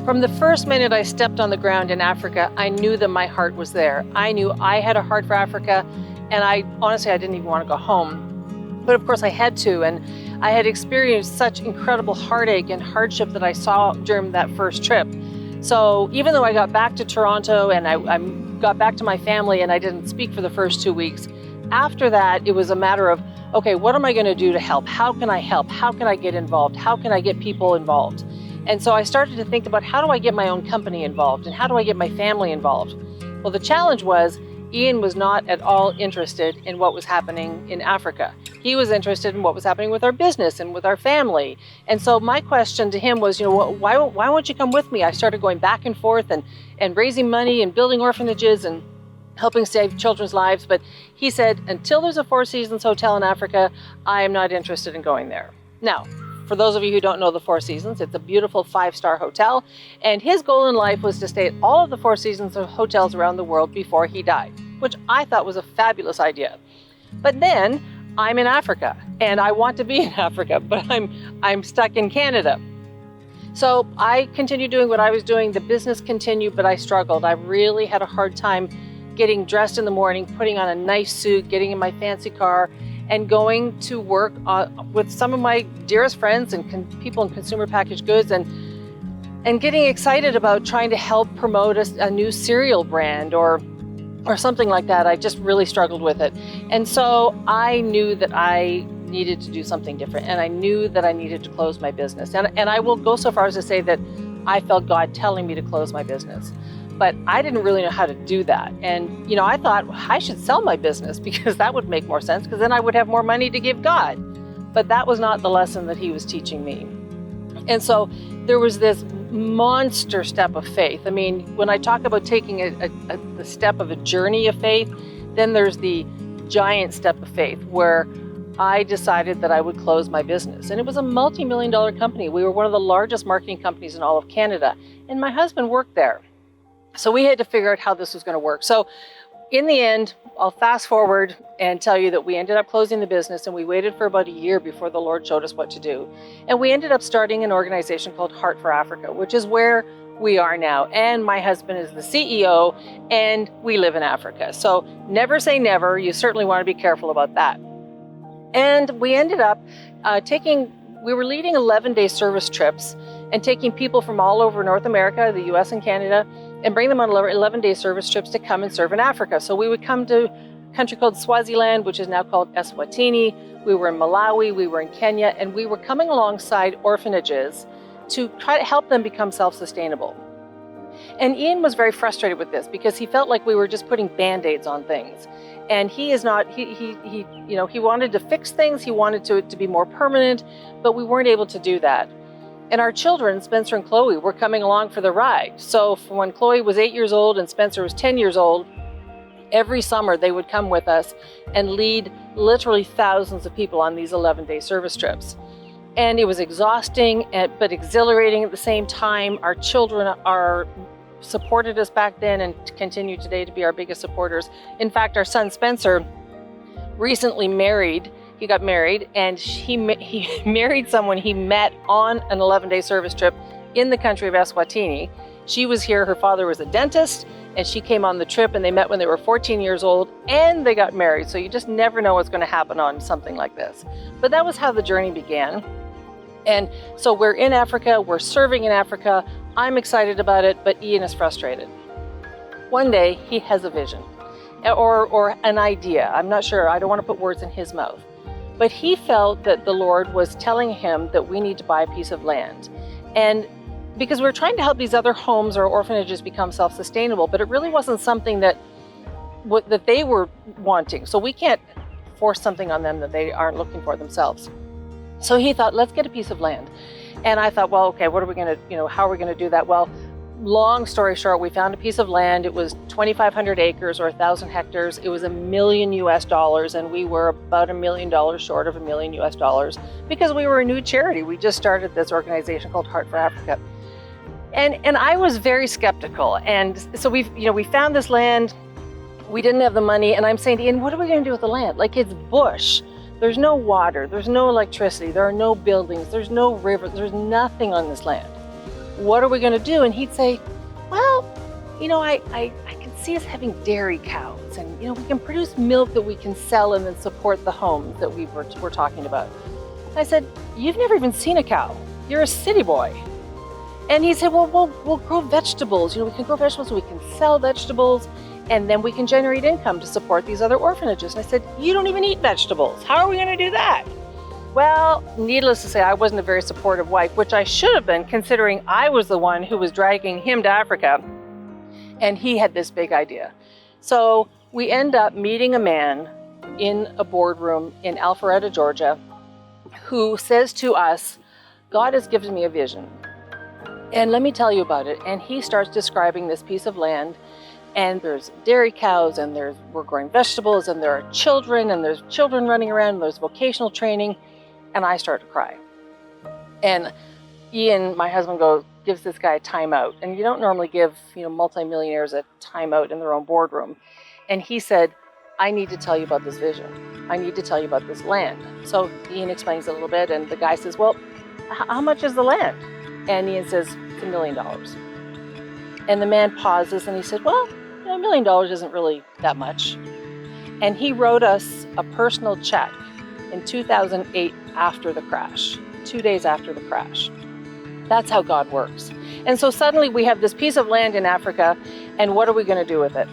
From the first minute I stepped on the ground in Africa, I knew that my heart was there. I knew I had a heart for Africa, and honestly, I didn't even want to go home. But of course I had to, and I had experienced such incredible heartache and hardship that I saw during that first trip. So even though I got back to Toronto and I got back to my family and I didn't speak for the first 2 weeks, after that it was a matter of, okay, what am I going to do to help? How can I help? How can I get involved? How can I get people involved? And so I started to think about, how do I get my own company involved and how do I get my family involved? Well, the challenge was Ian was not at all interested in what was happening in Africa. He was interested in what was happening with our business and with our family. And so my question to him was, why won't you come with me? I started going back and forth and raising money and building orphanages and helping save children's lives. But he said, until there's a Four Seasons hotel in Africa, I am not interested in going there. Now, for those of you who don't know the Four Seasons, it's a beautiful 5-star hotel. And his goal in life was to stay at all of the Four Seasons hotels around the world before he died, which I thought was a fabulous idea. But then I'm in Africa and I want to be in Africa, but I'm stuck in Canada. So I continued doing what I was doing. The business continued, but I struggled. I really had a hard time getting dressed in the morning, putting on a nice suit, getting in my fancy car, and going to work with some of my dearest friends and people in consumer packaged goods and getting excited about trying to help promote a new cereal brand or something like that. I just really struggled with it. And so I knew that I needed to do something different, and I knew that I needed to close my business. And I will go so far as to say that I felt God telling me to close my business. But I didn't really know how to do that. And, I thought I should sell my business because that would make more sense, because then I would have more money to give God. But that was not the lesson that he was teaching me. And so there was this monster step of faith. I mean, when I talk about taking the step of a journey of faith, then there's the giant step of faith where I decided that I would close my business. And it was a multi-million-dollar company. We were one of the largest marketing companies in all of Canada. And my husband worked there. So we had to figure out how this was going to work. So in the end, I'll fast forward and tell you that we ended up closing the business, and we waited for about a year before the Lord showed us what to do. And we ended up starting an organization called Heart for Africa, which is where we are now. And my husband is the CEO, and we live in Africa. So never say never. You certainly want to be careful about that. And we ended up we were leading 11-day service trips and taking people from all over North America, the US and Canada, and bring them on 11-day service trips to come and serve in Africa. So we would come to a country called Swaziland, which is now called Eswatini. We were in Malawi, we were in Kenya, and we were coming alongside orphanages to try to help them become self-sustainable. And Ian was very frustrated with this because he felt like we were just putting Band-Aids on things. And he is not, he wanted to fix things, he wanted it to be more permanent, but we weren't able to do that. And our children, Spencer and Chloe, were coming along for the ride. So when Chloe was 8 years old and Spencer was 10 years old, every summer they would come with us and lead literally thousands of people on these 11-day service trips. And it was exhausting, but exhilarating at the same time. Our children supported us back then and continue today to be our biggest supporters. In fact, our son Spencer recently married. He got married, and he married someone he met on an 11-day service trip in the country of Eswatini. She was here, her father was a dentist, and she came on the trip, and they met when they were 14 years old, and they got married. So you just never know what's going to happen on something like this. But that was how the journey began. And so we're in Africa, we're serving in Africa. I'm excited about it, but Ian is frustrated. One day, he has a vision or an idea. I'm not sure. I don't want to put words in his mouth. But he felt that the Lord was telling him that we need to buy a piece of land. And because we're trying to help these other homes or orphanages become self-sustainable, but it really wasn't something that they were wanting. So we can't force something on them that they aren't looking for themselves. So he thought, let's get a piece of land. And I thought, well, okay, what are we going to, how are we going to do that? Well, long story short, we found a piece of land. It was 2,500 acres or 1,000 hectares. It was $1 million, and we were about $1 million short of $1 million because we were a new charity. We just started this organization called Heart for Africa. And I was very skeptical. And so we found this land. We didn't have the money. And I'm saying to Ian, what are we going to do with the land? Like, it's bush. There's no water. There's no electricity. There are no buildings. There's no river. There's nothing on this land. what are we going to do? And he'd say, well, I can see us having dairy cows, and we can produce milk that we can sell and then support the homes that we're talking about. And I said, you've never even seen a cow. You're a city boy. And he said, well, we'll grow vegetables. We can grow vegetables, we can sell vegetables, and then we can generate income to support these other orphanages. And I said, you don't even eat vegetables. How are we going to do that? Well, needless to say, I wasn't a very supportive wife, which I should have been, considering I was the one who was dragging him to Africa, and he had this big idea. So we end up meeting a man in a boardroom in Alpharetta, Georgia, who says to us, God has given me a vision, and let me tell you about it. And he starts describing this piece of land, and there's dairy cows, and we're growing vegetables, and there are children, and there's children running around, and there's vocational training. And I start to cry. And Ian, my husband, gives this guy a timeout. And you don't normally give, multimillionaires a timeout in their own boardroom. And he said, I need to tell you about this vision. I need to tell you about this land. So Ian explains a little bit, and the guy says, well, how much is the land? And Ian says, it's $1 million. And the man pauses, and he said, well, $1 million isn't really that much. And he wrote us a personal check in 2008 after the crash, 2 days after the crash. That's how God works. And so suddenly we have this piece of land in Africa, and what are we going to do with it?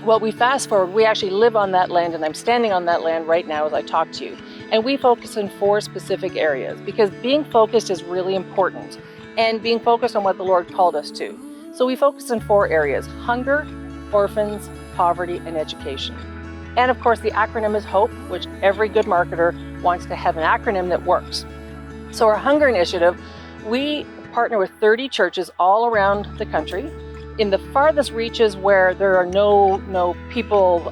Well, we fast forward, we actually live on that land, and I'm standing on that land right now as I talk to you. And we focus in 4 specific areas, because being focused is really important, and being focused on what the Lord called us to. So we focus in 4 areas: hunger, orphans, poverty, and education. And of course, the acronym is HOPE, which every good marketer wants to have an acronym that works. So our hunger initiative, we partner with 30 churches all around the country. In the farthest reaches where there are no people,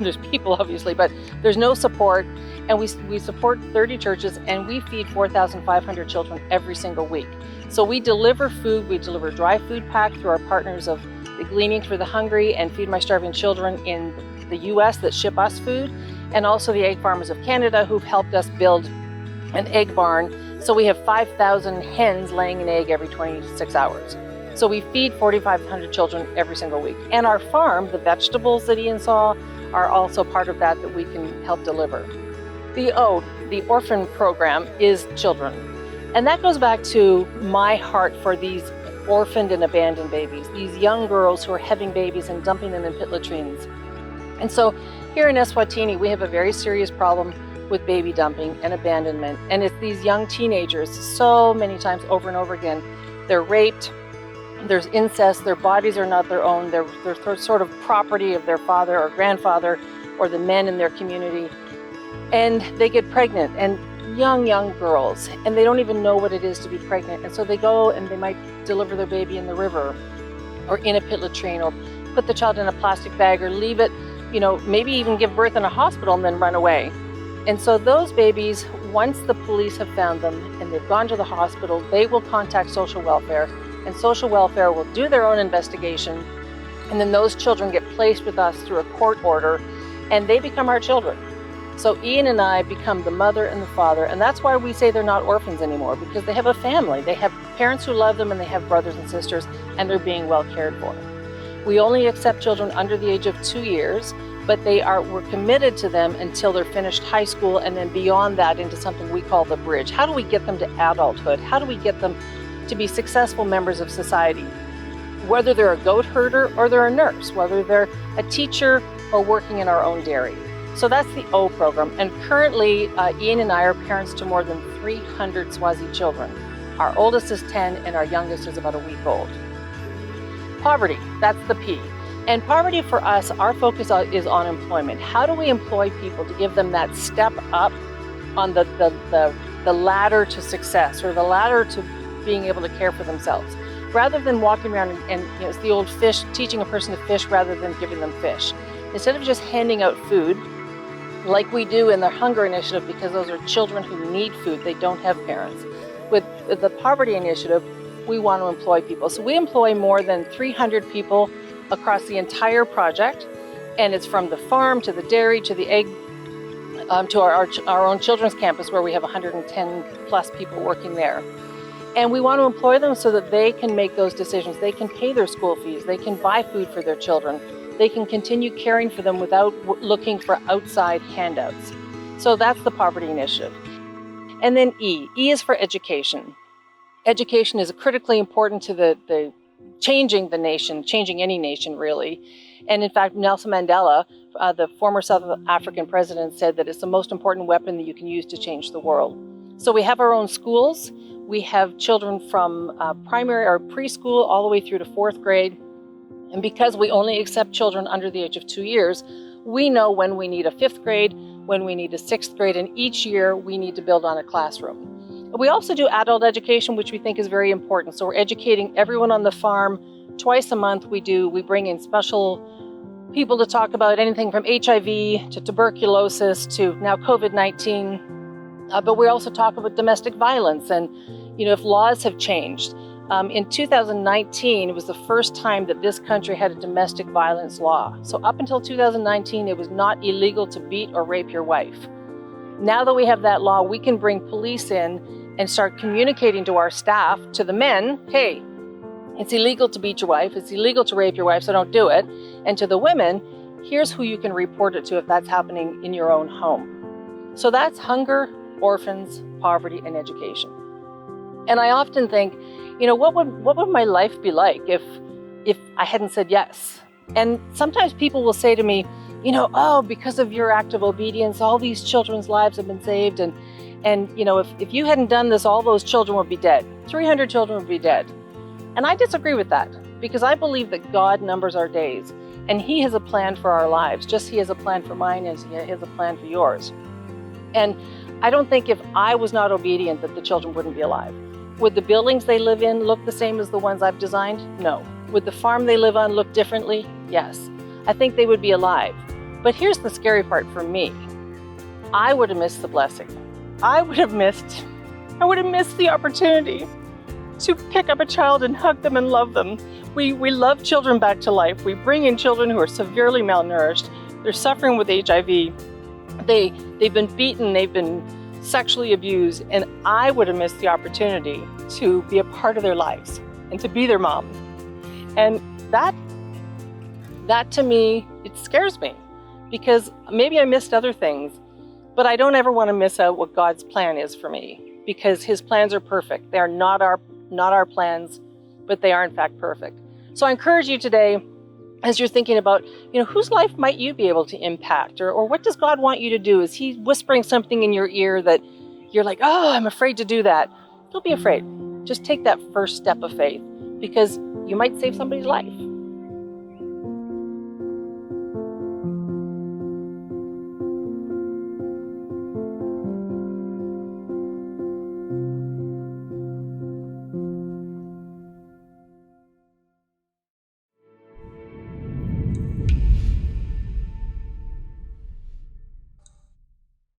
there's people obviously, but there's no support. And we support 30 churches, and we feed 4,500 children every single week. So we deliver food, we deliver dry food pack through our partners of the Gleaning for the Hungry and Feed My Starving Children in the US that ship us food, and also the Egg Farmers of Canada, who've helped us build an egg barn. So we have 5,000 hens laying an egg every 26 hours. So we feed 4,500 children every single week. And our farm, the vegetables that Ian saw, are also part of that we can help deliver. The orphan program is children. And that goes back to my heart for these orphaned and abandoned babies, these young girls who are having babies and dumping them in pit latrines. And so here in Eswatini, we have a very serious problem with baby dumping and abandonment. And it's these young teenagers, so many times over and over again, they're raped, there's incest, their bodies are not their own, they're sort of property of their father or grandfather or the men in their community. And they get pregnant, and young girls, and they don't even know what it is to be pregnant. And so they go and they might deliver their baby in the river or in a pit latrine, or put the child in a plastic bag, or leave it, maybe even give birth in a hospital and then run away. And so those babies, once the police have found them and they've gone to the hospital, they will contact social welfare, and social welfare will do their own investigation. And then those children get placed with us through a court order, and they become our children. So Ian and I become the mother and the father, and that's why we say they're not orphans anymore, because they have a family. They have parents who love them, and they have brothers and sisters, and they're being well cared for. We only accept children under the age of 2 years, but we're committed to them until they're finished high school, and then beyond that into something we call the bridge. How do we get them to adulthood? How do we get them to be successful members of society? Whether they're a goat herder or they're a nurse, whether they're a teacher or working in our own dairy. So that's the O program. And currently, Ian and I are parents to more than 300 Swazi children. Our oldest is 10 and our youngest is about a week old. Poverty, that's the P. And poverty for us, our focus is on employment. How do we employ people to give them that step up on the ladder to success, or the ladder to being able to care for themselves? Rather than walking around and it's the old fish, teaching a person to fish rather than giving them fish. Instead of just handing out food, like we do in the Hunger Initiative, because those are children who need food, they don't have parents. With the Poverty Initiative, we want to employ people. So we employ more than 300 people across the entire project, and it's from the farm to the dairy to the egg, to our own children's campus, where we have 110 plus people working there. And we want to employ them so that they can make those decisions. They can pay their school fees. They can buy food for their children. They can continue caring for them without looking for outside handouts. So that's the poverty initiative. And then E. E is for education. Education is critically important to the changing the nation, changing any nation really. And in fact, Nelson Mandela, the former South African president, said that it's the most important weapon that you can use to change the world. So we have our own schools. We have children from primary or preschool all the way through to 4th grade. And because we only accept children under the age of 2 years, we know when we need a 5th grade, when we need a 6th grade, and each year we need to build on a classroom. We also do adult education, which we think is very important. So we're educating everyone on the farm. Twice a month we bring in special people to talk about anything from HIV to tuberculosis to now COVID-19. But we also talk about domestic violence and, if laws have changed. In 2019, it was the first time that this country had a domestic violence law. So up until 2019, it was not illegal to beat or rape your wife. Now that we have that law, we can bring police in and start communicating to our staff, to the men, hey, it's illegal to beat your wife, it's illegal to rape your wife, so don't do it. And to the women, here's who you can report it to if that's happening in your own home. So that's hunger, orphans, poverty, and education. And I often think, what would my life be like if I hadn't said yes? And sometimes people will say to me, because of your act of obedience, all these children's lives have been saved. And if you hadn't done this, all those children would be dead. 300 children would be dead. And I disagree with that, because I believe that God numbers our days and He has a plan for our lives, just He has a plan for mine as He has a plan for yours. And I don't think if I was not obedient that the children wouldn't be alive. Would the buildings they live in look the same as the ones I've designed? No. Would the farm they live on look differently? Yes. I think they would be alive. But here's the scary part for me. I would have missed the blessing. I would have missed the opportunity to pick up a child and hug them and love them. We love children back to life. We bring in children who are severely malnourished. They're suffering with HIV. They've been beaten, they've been sexually abused, and I would have missed the opportunity to be a part of their lives and to be their mom. And that to me, it scares me, because maybe I missed other things, but I don't ever want to miss out what God's plan is for me, because His plans are perfect. They are not our plans, but they are in fact perfect. So I encourage you today, as you're thinking about, whose life might you be able to impact, or what does God want you to do? Is He whispering something in your ear that you're like, oh, I'm afraid to do that? Don't be afraid. Just take that first step of faith, because you might save somebody's life.